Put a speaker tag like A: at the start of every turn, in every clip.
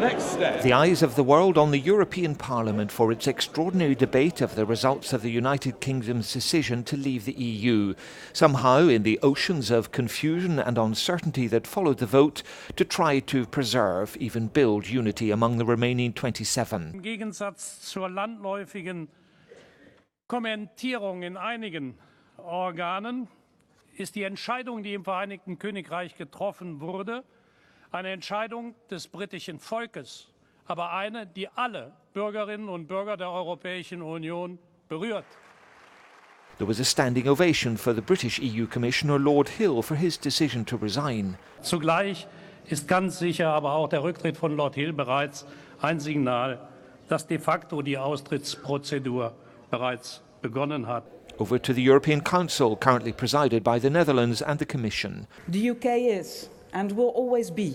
A: next step.
B: The eyes of the world on the European Parliament for its extraordinary debate of the results of the United Kingdom's decision to leave the EU. Somehow, in the oceans of confusion and uncertainty that followed the vote, to try to preserve, even build unity among the remaining 27.
C: Im Gegensatz zur landläufigen Kommentierung in einigen Organen ist die Entscheidung, die im Vereinigten Königreich getroffen wurde, eine Entscheidung des britischen Volkes, aber eine, die alle Bürgerinnen und Bürger der Europäischen Union berührt.
B: There was a standing ovation for the British EU Commissioner Lord Hill for his decision to resign.
C: Zugleich ist ganz sicher aber auch der Rücktritt von Lord Hill bereits ein Signal, dass de facto die Austrittsprozedur bereits begonnen hat.
B: Over to the European Council, currently presided by the Netherlands and the Commission.
D: The UK is and will always be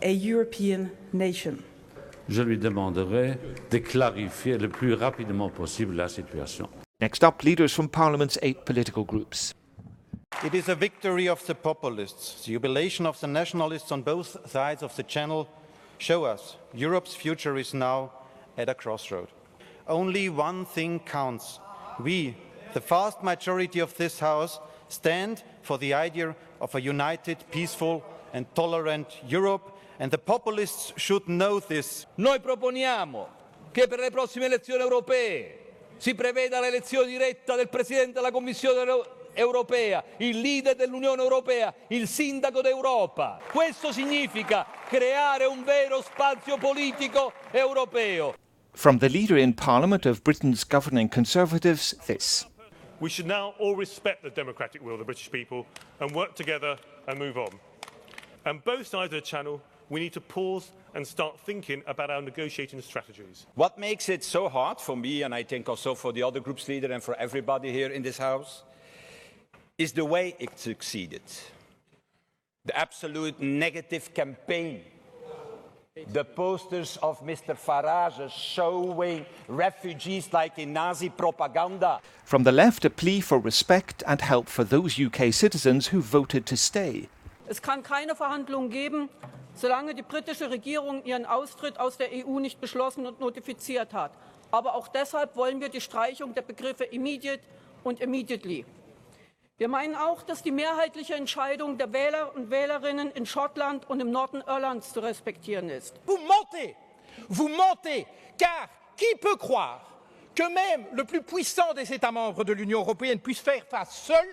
D: a European nation.
A: Je lui demanderai de clarifier le plus rapidement possible la situation.
B: Next up, leaders from Parliament's 8 political groups.
E: It is a victory of the populists. The jubilation of the nationalists on both sides of the channel show us Europe's future is now at a crossroad. Only one thing counts. We, the vast majority of this House, stand for the idea of a united, peaceful and tolerant Europe, and the populists should know this.
F: Noi proponiamo che per le prossime elezioni europee si preveda l'elezione diretta del Presidente della Commissione europea, il leader dell'Unione Europea, il sindaco d'Europa. Questo significa creare un vero spazio politico europeo.
B: From the leader in Parliament of Britain's governing Conservatives, this.
G: We should now all respect the democratic will of the British people and work together and move on. And both sides of the channel, we need to pause and start thinking about our negotiating strategies.
H: What makes it so hard for me, and I think also for the other group's leader and for everybody here in this House, is the way it succeeded. The absolute negative campaign. The posters of Mr. Farage showing refugees like in Nazi propaganda.
B: From the left, a plea for respect and help for those UK citizens who voted to stay.
I: Es kann keine Verhandlungen geben, solange die britische Regierung ihren Austritt aus der EU nicht beschlossen und notifiziert hat. Aber auch deshalb wollen wir die Streichung der Begriffe immediate und immediately. Wir meinen auch, dass die mehrheitliche Entscheidung der Wähler und Wählerinnen in Schottland und im Norden Irlands zu respektieren ist.
F: Vous mentez, car qui peut croire que même le plus puissant des États membres de l'Union européenne puisse faire face seul?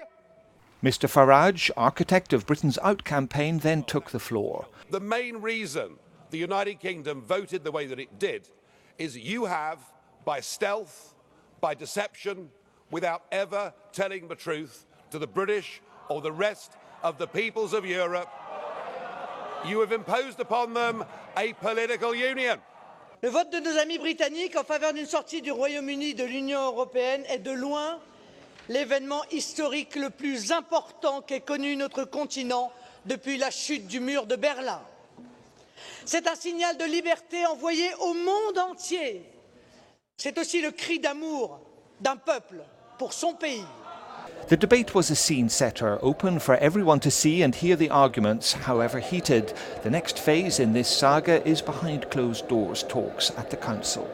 B: Mr. Farage, architect of Britain's out campaign, then took the floor.
J: The main reason the United Kingdom voted the way that it did is you have, by stealth, by deception, without ever telling the truth to the British or the rest of the peoples of Europe, you have imposed upon them a political union.
K: Le vote de nos amis britanniques en faveur d'une sortie du Royaume-Uni de l'Union européenne est de loin l'événement historique le plus important qu'ait connu notre continent depuis la chute du mur de Berlin. C'est un signal de liberté envoyé au monde entier. C'est aussi le cri d'amour d'un peuple pour son pays.
B: The debate was a scene-setter, open for everyone to see and hear the arguments, however heated. The next phase in this saga is behind closed doors talks at the Council.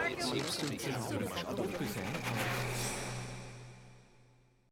B: It seems to be